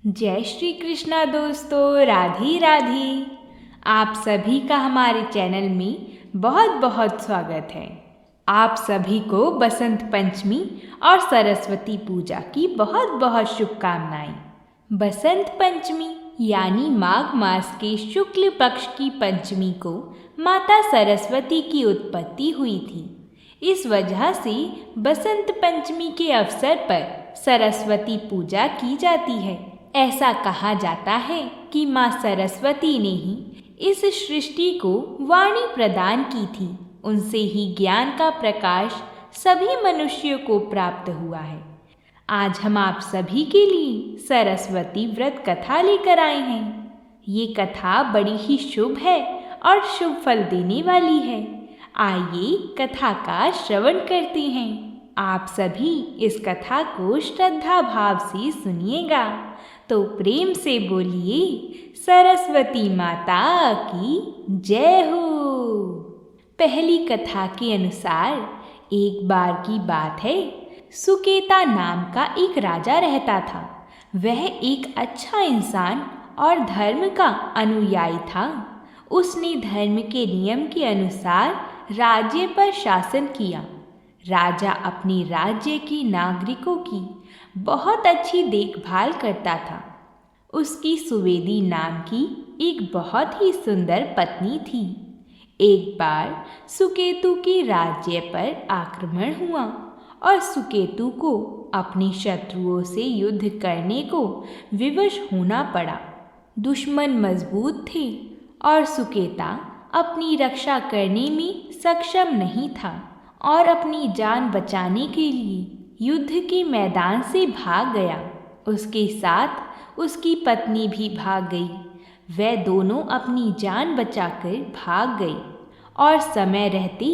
जय श्री कृष्णा दोस्तों, राधे राधे। आप सभी का हमारे चैनल में बहुत बहुत स्वागत है। आप सभी को बसंत पंचमी और सरस्वती पूजा की बहुत बहुत शुभकामनाएं। बसंत पंचमी यानी माघ मास के शुक्ल पक्ष की पंचमी को माता सरस्वती की उत्पत्ति हुई थी। इस वजह से बसंत पंचमी के अवसर पर सरस्वती पूजा की जाती है। ऐसा कहा जाता है कि माँ सरस्वती ने ही इस सृष्टि को वाणी प्रदान की थी। उनसे ही ज्ञान का प्रकाश सभी मनुष्यों को प्राप्त हुआ है। आज हम आप सभी के लिए सरस्वती व्रत कथा लेकर आए हैं। ये कथा बड़ी ही शुभ है और शुभ फल देने वाली है। आइए कथा का श्रवण करते हैं। आप सभी इस कथा को श्रद्धा भाव से सुनिएगा, तो प्रेम से बोलिए सरस्वती माता की जय हो। पहली कथा के अनुसार एक बार की बात है, सुकेता नाम का एक राजा रहता था। वह एक अच्छा इंसान और धर्म का अनुयायी था। उसने धर्म के नियम के अनुसार राज्य पर शासन किया। राजा अपने राज्य के नागरिकों की बहुत अच्छी देखभाल करता था। उसकी सुवेदी नाम की एक बहुत ही सुंदर पत्नी थी। एक बार सुकेतु के राज्य पर आक्रमण हुआ और सुकेतु को अपने शत्रुओं से युद्ध करने को विवश होना पड़ा। दुश्मन मजबूत थे और सुकेता अपनी रक्षा करने में सक्षम नहीं था और अपनी जान बचाने के लिए युद्ध के मैदान से भाग गया। उसके साथ उसकी पत्नी भी भाग गई। वे दोनों अपनी जान बचाकर भाग गए और समय रहते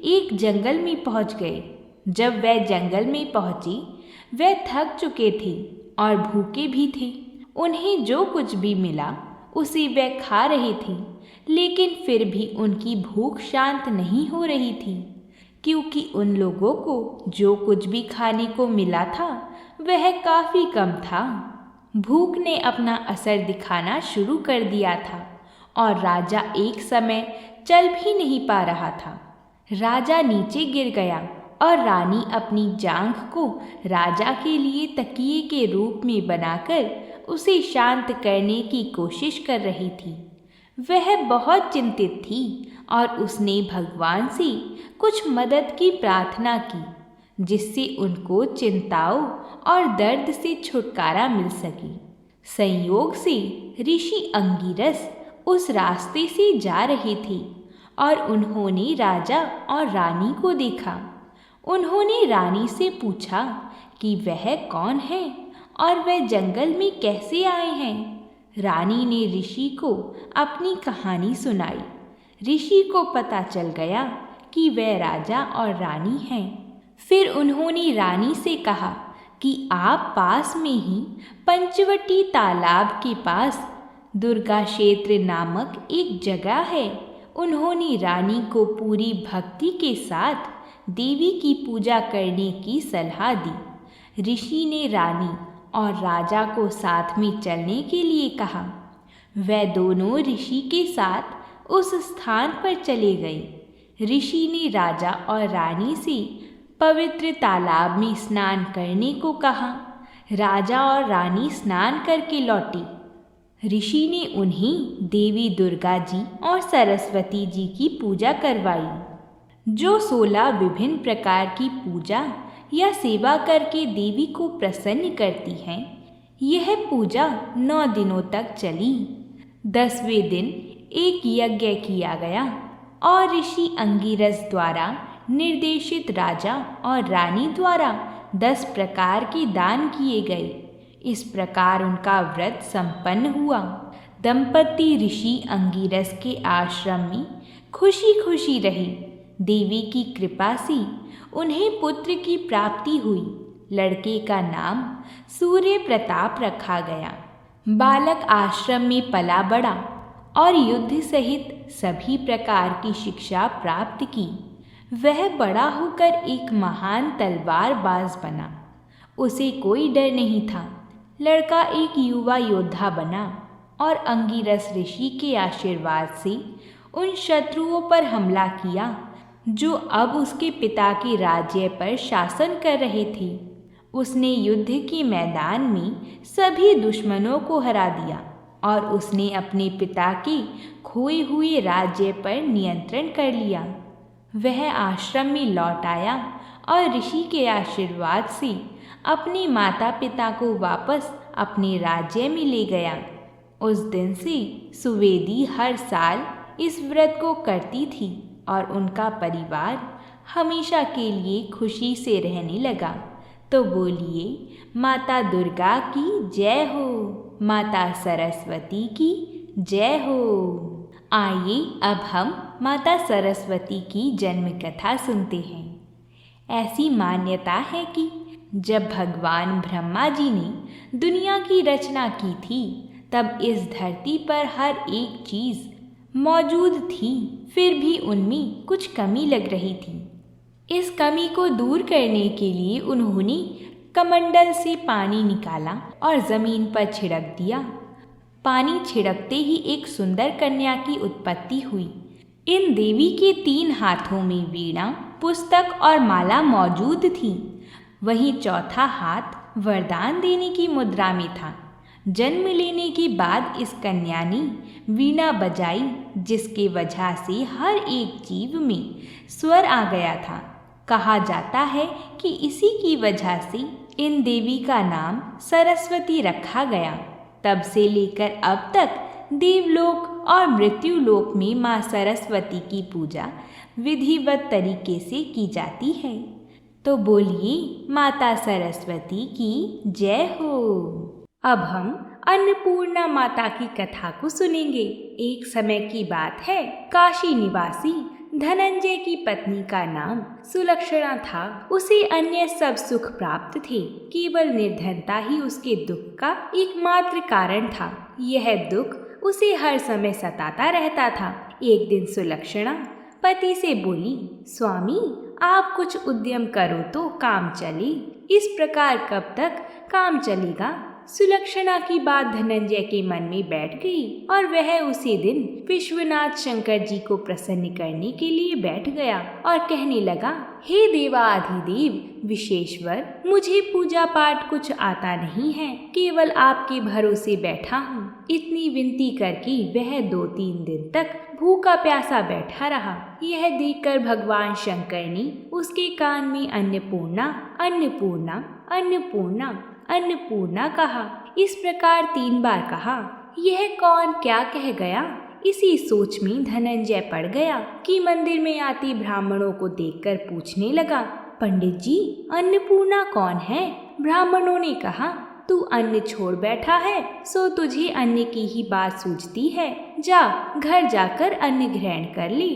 एक जंगल में पहुंच गए। जब वे जंगल में पहुंचे, वे थक चुके थे और भूखे भी थे। उन्हें जो कुछ भी मिला उसे वे खा रहे थे, लेकिन फिर भी उनकी भूख शांत नहीं हो रही थी, क्योंकि उन लोगों को जो कुछ भी खाने को मिला था वह काफ़ी कम था। भूख ने अपना असर दिखाना शुरू कर दिया था और राजा एक समय चल भी नहीं पा रहा था। राजा नीचे गिर गया और रानी अपनी जांघ को राजा के लिए तकिए के रूप में बनाकर उसे शांत करने की कोशिश कर रही थी। वह बहुत चिंतित थी और उसने भगवान से कुछ मदद की प्रार्थना की, जिससे उनको चिंताओं और दर्द से छुटकारा मिल सके। संयोग से ऋषि अंगिरस उस रास्ते से जा रहे थे और उन्होंने राजा और रानी को देखा। उन्होंने रानी से पूछा कि वह कौन है और वह जंगल में कैसे आए हैं। रानी ने ऋषि को अपनी कहानी सुनाई। ऋषि को पता चल गया कि वह राजा और रानी हैं। फिर उन्होंने रानी से कहा कि आप पास में ही पंचवटी तालाब के पास दुर्गा क्षेत्र नामक एक जगह है। उन्होंने रानी को पूरी भक्ति के साथ देवी की पूजा करने की सलाह दी। ऋषि ने रानी और राजा को साथ में चलने के लिए कहा। वे दोनों ऋषि के साथ उस स्थान पर चले गए। ऋषि ने राजा और रानी से पवित्र तालाब में स्नान करने को कहा। राजा और रानी स्नान करके लौटे। ऋषि ने उन्हें देवी दुर्गा जी और सरस्वती जी की पूजा करवाई, जो 16 विभिन्न प्रकार की पूजा या सेवा करके देवी को प्रसन्न करती हैं। यह पूजा 9 दिनों तक चली। 10वें दिन एक यज्ञ किया गया और ऋषि अंगिरस द्वारा निर्देशित राजा और रानी द्वारा 10 प्रकार के दान किए गए। इस प्रकार उनका व्रत संपन्न हुआ। दंपति ऋषि अंगिरस के आश्रम में खुशी खुशी रहे। देवी की कृपा से उन्हें पुत्र की प्राप्ति हुई। लड़के का नाम सूर्य प्रताप रखा गया। बालक आश्रम में पला बढ़ा और युद्ध सहित सभी प्रकार की शिक्षा प्राप्त की। वह बड़ा होकर एक महान तलवारबाज बना। उसे कोई डर नहीं था, लड़का एक युवा योद्धा बना और अंगिरस ऋषि के आशीर्वाद से उन शत्रुओं पर हमला किया जो अब उसके पिता के राज्य पर शासन कर रहे थे। उसने युद्ध के मैदान में सभी दुश्मनों को हरा दिया और उसने अपने पिता के खोए हुए राज्य पर नियंत्रण कर लिया। वह आश्रम में लौट आया और ऋषि के आशीर्वाद से अपने माता पिता को वापस अपने राज्य में ले गया। उस दिन से सुवेदी हर साल इस व्रत को करती थी और उनका परिवार हमेशा के लिए खुशी से रहने लगा। तो बोलिए, माता दुर्गा की जय हो, माता सरस्वती की जय हो। आइए अब हम माता सरस्वती की जन्म कथा सुनते हैं। ऐसी मान्यता है कि जब भगवान ब्रह्मा जी ने दुनिया की रचना की थी तब इस धरती पर हर एक चीज़ मौजूद थी, फिर भी उनमें कुछ कमी लग रही थी। इस कमी को दूर करने के लिए उन्होंने कमंडल से पानी निकाला और ज़मीन पर छिड़क दिया। पानी छिड़कते ही एक सुंदर कन्या की उत्पत्ति हुई। इन देवी के 3 हाथों में वीणा, पुस्तक और माला मौजूद थी। वहीं चौथा हाथ वरदान देने की मुद्रा में था। जन्म लेने के बाद इस कन्या ने वीणा बजाई, जिसके वजह से हर एक जीव में स्वर आ गया था। कहा जाता है कि इसी की वजह से इन देवी का नाम सरस्वती रखा गया। तब से लेकर अब तक देवलोक और मृत्युलोक में माँ सरस्वती की पूजा विधिवत तरीके से की जाती है। तो बोलिए, माता सरस्वती की जय हो। अब हम अन्नपूर्णा माता की कथा को सुनेंगे। एक समय की बात है, काशी निवासी धनंजय की पत्नी का नाम सुलक्षणा था। उसे अन्य सब सुख प्राप्त थे, केवल निर्धनता ही उसके दुख का एकमात्र कारण था। यह दुख उसे हर समय सताता रहता था। एक दिन सुलक्षणा पति से बोली, स्वामी आप कुछ उद्यम करो तो काम चले। इस प्रकार कब तक काम चलेगा? सुलक्षणा की बात धनंजय के मन में बैठ गई और वह उसी दिन विश्वनाथ शंकर जी को प्रसन्न करने के लिए बैठ गया और कहने लगा, हे देवाधिदेव विशेश्वर, मुझे पूजा पाठ कुछ आता नहीं है, केवल आपके भरोसे बैठा हूँ। इतनी विनती करके वह 2-3 दिन तक भूखा प्यासा बैठा रहा। यह देखकर भगवान शंकर ने उसके कान में अन्नपूर्णा अन्नपूर्णा अन्नपूर्णा अन्नपूर्णा कहा। इस प्रकार 3 बार कहा। यह कौन क्या कह गया? इसी सोच में धनंजय पड़ गया कि मंदिर में आती ब्राह्मणों को देखकर पूछने लगा, पंडित जी अन्नपूर्णा कौन है? ब्राह्मणों ने कहा, तू अन्न छोड़ बैठा है, सो तुझे अन्न की ही बात सूझती है। जा घर जाकर अन्न ग्रहण कर ले।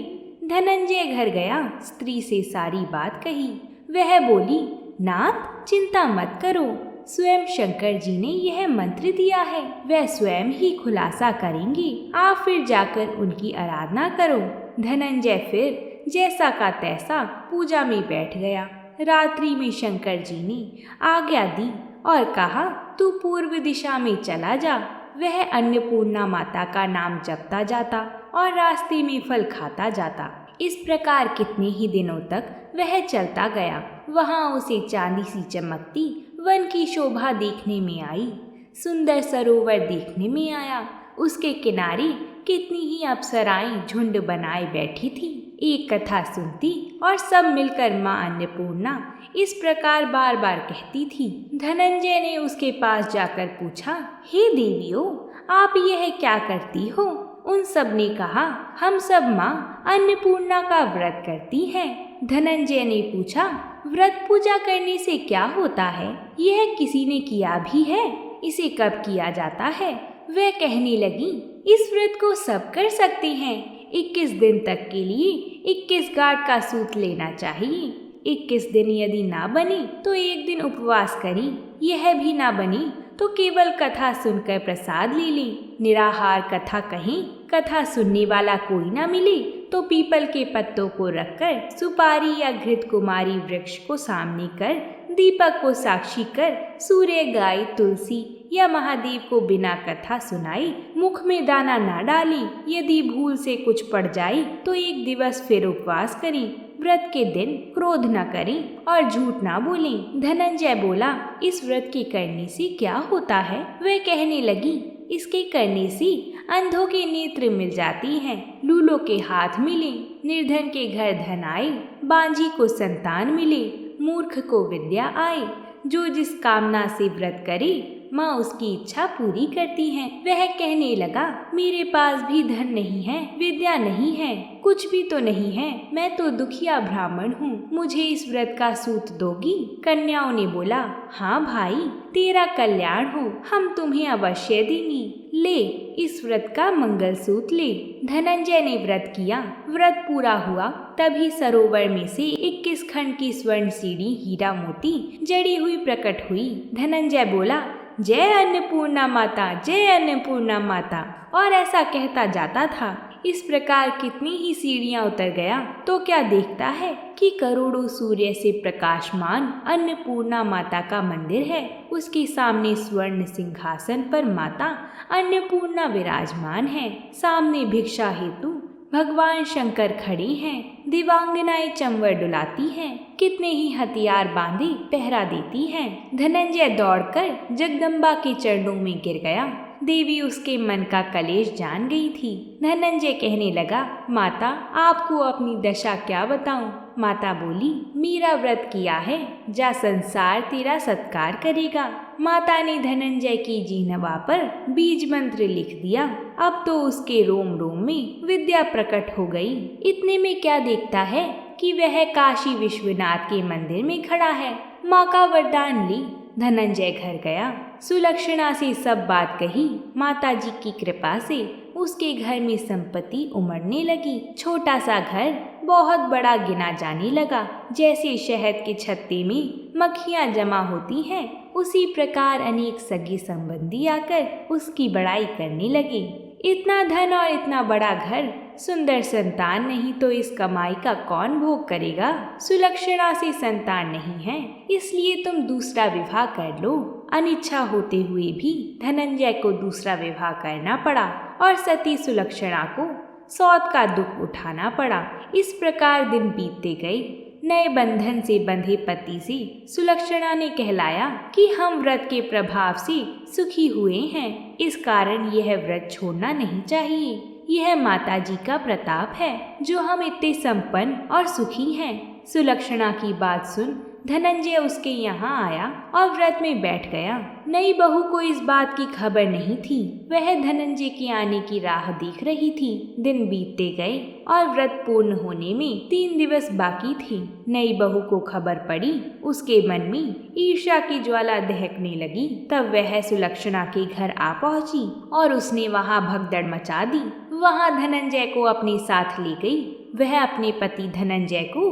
धनंजय घर गया, स्त्री से सारी बात कही। वह बोली, नाथ चिंता मत करो, स्वयं शंकर जी ने यह मंत्र दिया है, वह स्वयं ही खुलासा करेंगे। आप फिर जाकर उनकी आराधना करो। धनंजय फिर जैसा का तैसा पूजा में बैठ गया। रात्रि में शंकर जी ने आज्ञा दी और कहा, तू पूर्व दिशा में चला जा। वह अन्नपूर्णा माता का नाम जपता जाता और रास्ते में फल खाता जाता। इस प्रकार कितने ही दिनों तक वह चलता गया। वहाँ उसे चांदी सी चमकती वन की शोभा देखने में आई। सुंदर सरोवर देखने में आया। उसके किनारे कितनी ही अप्सराएं झुंड बनाए बैठी थी। एक कथा सुनती और सब मिलकर माँ अन्नपूर्णा इस प्रकार बार बार कहती थी। धनंजय ने उसके पास जाकर पूछा, हे देवियों, आप यह क्या करती हो? उन सब ने कहा, हम सब माँ अन्नपूर्णा का व्रत करती हैं। धनंजय ने पूछा, व्रत पूजा करने से क्या होता है? यह किसी ने किया भी है? इसे कब किया जाता है? वह कहने लगी, इस व्रत को सब कर सकते हैं। 21 दिन तक के लिए 21 गांठ का सूत लेना चाहिए। 21 दिन यदि ना बने तो एक दिन उपवास करें। यह भी ना बने तो केवल कथा सुनकर प्रसाद ले लें। निराहार कथा कहें, कथा सुनने वाला कोई ना मिले तो पीपल के पत्तों को रखकर सुपारी या घृत कुमारी वृक्ष को सामने कर, दीपक को साक्षी कर, सूर्य, गाय, तुलसी या महादेव को बिना कथा सुनाई मुख में दाना ना डाली, यदि भूल से कुछ पड़ जाई तो 1 दिवस फिर उपवास करी, व्रत के दिन क्रोध न करी और झूठ ना बोली। धनंजय बोला, इस व्रत के करने से क्या होता है? वह कहने लगी, इसके करने से अंधों के नेत्र मिल जाती हैं, लूलों के हाथ मिले, निर्धन के घर धन आए, बांझी को संतान मिले, मूर्ख को विद्या आए। जो जिस कामना से व्रत करे माँ उसकी इच्छा पूरी करती है। वह कहने लगा, मेरे पास भी धन नहीं है, विद्या नहीं है, कुछ भी तो नहीं है, मैं तो दुखिया ब्राह्मण हूँ, मुझे इस व्रत का सूत दोगी? कन्याओं ने बोला, हाँ भाई, तेरा कल्याण हो, हम तुम्हें अवश्य देंगी, ले इस व्रत का मंगल सूत ले। धनंजय ने व्रत किया। व्रत पूरा हुआ तभी सरोवर में से 21 खंड की स्वर्ण सीढ़ी हीरा मोती जड़ी हुई प्रकट हुई। धनंजय बोला, जय अन्नपूर्णा माता, जय अन्नपूर्णा माता, और ऐसा कहता जाता था। इस प्रकार कितनी ही सीढ़ियां उतर गया तो क्या देखता है कि करोड़ों सूर्य से प्रकाशमान अन्नपूर्णा माता का मंदिर है। उसके सामने स्वर्ण सिंहासन पर माता अन्नपूर्णा विराजमान है। सामने भिक्षा हेतु भगवान शंकर खड़े हैं। दिवांगनाएं चंवर डुलाती हैं। कितने ही हथियार बांधे पहरा देती हैं। धनंजय दौड़कर जगदम्बा के चरणों में गिर गया। देवी उसके मन का कलेश जान गई थी। धनंजय कहने लगा, माता, आपको अपनी दशा क्या बताऊं? माता बोली, मेरा व्रत किया है, जा संसार तेरा सत्कार करेगा। माता ने धनंजय की जीहवा पर बीज मंत्र लिख दिया। अब तो उसके रोम रोम में विद्या प्रकट हो गई। इतने में क्या देखता है कि वह काशी विश्वनाथ के मंदिर में खड़ा है। माँ का वरदान ली धनंजय घर गया। सुलक्षणा से सब बात कही। माताजी की कृपा से उसके घर में संपत्ति उमड़ने लगी। छोटा सा घर बहुत बड़ा गिना जाने लगा। जैसे शहद के छत्ते में मक्खियाँ जमा होती हैं, उसी प्रकार अनेक सगे संबंधी आकर उसकी बड़ाई करने लगे। इतना धन और इतना बड़ा घर, सुंदर संतान नहीं तो इस कमाई का कौन भोग करेगा? सुलक्षणा से संतान नहीं है, इसलिए तुम दूसरा विवाह कर लो। अनिच्छा होते हुए भी धनंजय को दूसरा विवाह करना पड़ा और सती सुलक्षणा को सौत का दुख उठाना पड़ा। इस प्रकार दिन बीतते गए। नए बंधन से बंधे पति से सुलक्षणा ने कहलाया कि हम व्रत के प्रभाव से सुखी हुए हैं, इस कारण यह व्रत छोड़ना नहीं चाहिए। यह माताजी का प्रताप है जो हम इतने संपन्न और सुखी हैं। सुलक्षणा की बात सुन धनंजय उसके यहाँ आया और व्रत में बैठ गया। नई बहू को इस बात की खबर नहीं थी। वह धनंजय के आने की राह देख रही थी। दिन बीतते गए और व्रत पूर्ण होने में 3 दिवस बाकी थे। नई बहू को खबर पड़ी। उसके मन में ईर्ष्या की ज्वाला दहकने लगी। तब वह सुलक्षणा के घर आ पहुंची और उसने वहां भगदड़ मचा दी। वहां धनंजय को अपने साथ ले गई। वह अपने पति धनंजय को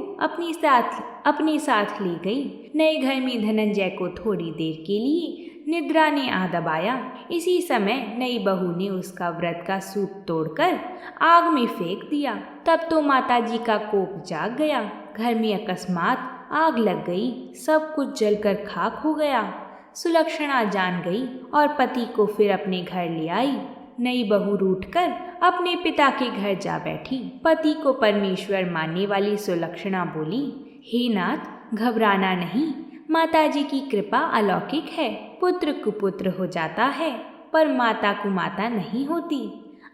अपने साथ ले गई। नए घर में धनंजय को थोड़ी देर के लिए निद्रा ने आ दबाया। इसी समय नई बहू ने उसका व्रत का सूत तोड़कर आग में फेंक दिया। तब तो माताजी का कोप जाग गया। घर में अकस्मात आग लग गई। सब कुछ जलकर खाक हो गया। सुलक्षणा जान गई और पति को फिर अपने घर ले आई। नई बहू रूठकर अपने पिता के घर जा बैठी। पति को परमेश्वर मानने वाली सुलक्षणा बोली, हे नाथ, घबराना नहीं, माताजी की कृपा अलौकिक है। पुत्र कुपुत्र हो जाता है पर माता कुमाता नहीं होती।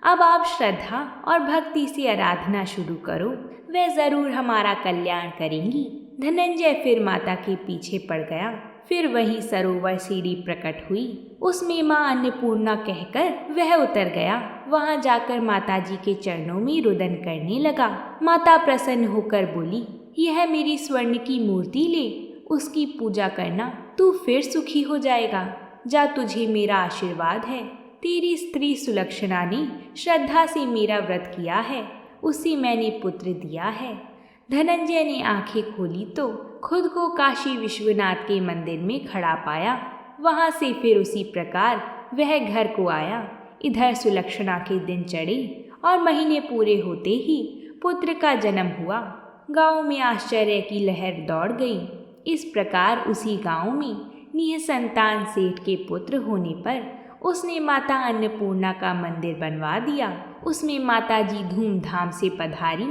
अब आप श्रद्धा और भक्ति से आराधना शुरू करो, वे जरूर हमारा कल्याण करेंगी। धनंजय फिर माता के पीछे पड़ गया। फिर वहीं सरोवर सीढ़ी प्रकट हुई। उसमें माँ अन्नपूर्णा कहकर वह उतर गया। वहां जाकर माताजी के चरणों में रुदन करने लगा। माता प्रसन्न होकर बोली, यह मेरी स्वर्ण की मूर्ति ले, उसकी पूजा करना, तू फिर सुखी हो जाएगा। जा, तुझे मेरा आशीर्वाद है। तेरी स्त्री सुलक्षणा ने श्रद्धा से मेरा व्रत किया है, उसी मैंने पुत्र दिया है। धनंजय ने आंखें खोली तो खुद को काशी विश्वनाथ के मंदिर में खड़ा पाया। वहां से फिर उसी प्रकार वह घर को आया। इधर सुलक्षणा के दिन चढ़े और महीने पूरे होते ही पुत्र का जन्म हुआ। गांव में आश्चर्य की लहर दौड़ गई। इस प्रकार उसी गांव में निःसंतान सेठ के पुत्र होने पर उसने माता अन्नपूर्णा का मंदिर बनवा दिया। उसमें माताजी धूमधाम से पधारी,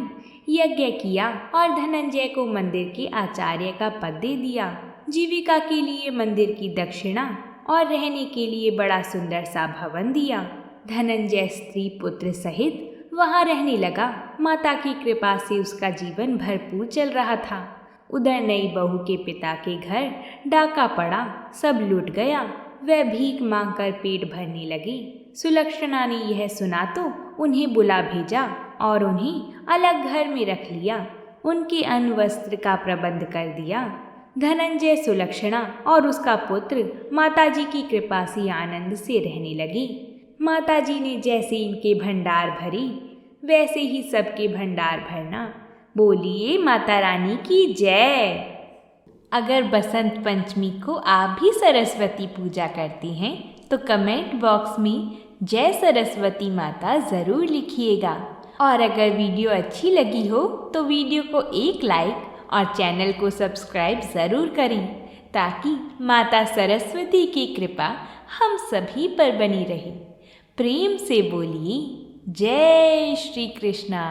यज्ञ किया और धनंजय को मंदिर के आचार्य का पद दे दिया। जीविका के लिए मंदिर की दक्षिणा और रहने के लिए बड़ा सुंदर सा भवन दिया। धनंजय स्त्री पुत्र सहित वहाँ रहने लगा। माता की कृपा से उसका जीवन भरपूर चल रहा था। उधर नई बहू के पिता के घर डाका पड़ा, सब लूट गया। वह भीख मांगकर पेट भरने लगे। सुलक्षणा ने यह सुना तो उन्हें बुला भेजा और उन्हें अलग घर में रख लिया। उनके अन्न वस्त्र का प्रबंध कर दिया। धनंजय, सुलक्षणा और उसका पुत्र माताजी की कृपा से आनंद से रहने लगे। माताजी ने जैसे इनके भंडार भरी, वैसे ही सबके भंडार भरना। बोलिए माता रानी की जय। अगर बसंत पंचमी को आप भी सरस्वती पूजा करती हैं तो कमेंट बॉक्स में जय सरस्वती माता ज़रूर लिखिएगा। और अगर वीडियो अच्छी लगी हो तो वीडियो को एक लाइक और चैनल को सब्सक्राइब ज़रूर करें, ताकि माता सरस्वती की कृपा हम सभी पर बनी रहे। प्रेम से बोलिए जय श्री कृष्णा।